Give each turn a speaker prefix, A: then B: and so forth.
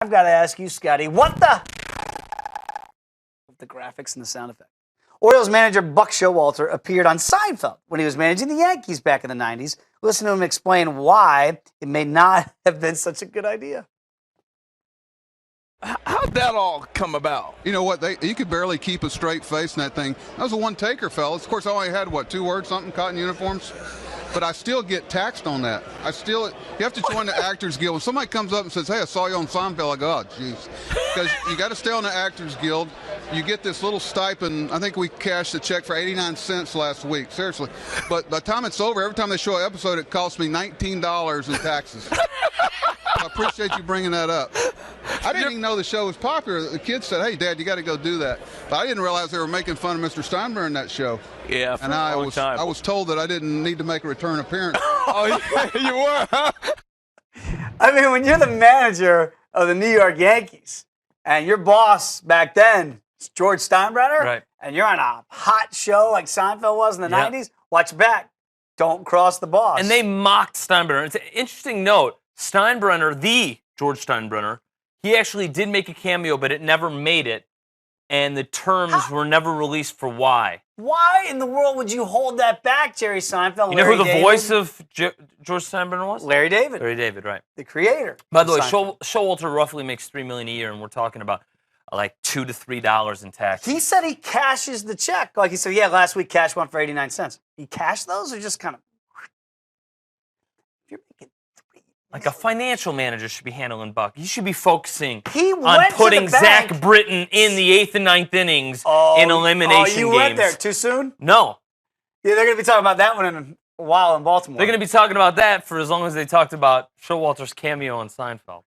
A: I've got to ask you, Scotty, what the graphics and the sound effect. Orioles manager Buck Showalter appeared on Seinfeld when he was managing the Yankees back in the 90s. Listen to him explain why it may not have been such a good idea.
B: How'd that all come about?
C: You know what? You could barely keep a straight face in that thing. That was a one-taker, fellas. Of course, I only had, 2 words, something, cotton uniforms? But I still get taxed on that. You have to join the Actors Guild. When somebody comes up and says, hey, I saw you on Seinfeld, I go, oh, jeez. Because you got to stay on the Actors Guild. You get this little stipend. I think we cashed the check for 89 cents last week, seriously. But by the time it's over, every time they show an episode, it costs me $19 in taxes. I appreciate you bringing that up. I didn't even know the show was popular. The kids said, hey, Dad, you got to go do that. But I didn't realize they were making fun of Mr. Steinbrenner in that show.
B: Yeah, for
C: and
B: a long time.
C: I was told that I didn't need to make a return appearance.
B: Oh, yeah, you were, huh?
A: I mean, when you're the manager of the New York Yankees and your boss back then is George Steinbrenner,
B: right,
A: and you're on a hot show like Seinfeld was in the 90s, watch back. Don't cross the boss.
D: And they mocked Steinbrenner. It's an interesting note. Steinbrenner, the George Steinbrenner, he actually did make a cameo, but it never made it. And the terms were never released for why.
A: Why in the world would you hold that back, Jerry Seinfeld?
D: You know who the voice of George Steinbrenner was?
A: Larry David.
D: Larry David, right.
A: The creator.
D: By the way, Showalter roughly makes $3 million a year, and we're talking about like $2 to $3 in tax.
A: He said he cashes the check. Like he said, yeah, last week cashed one for 89 cents. He cashed those or just kind of... You're making...
D: Like a financial manager should be handling Buck. You should be focusing
A: on
D: putting Zach Britton in the 8th and 9th innings in elimination games.
A: Oh, you went there too soon?
D: No.
A: Yeah, they're going to be talking about that one in a while in Baltimore.
D: They're going to be talking about that for as long as they talked about Showalter's cameo on Seinfeld.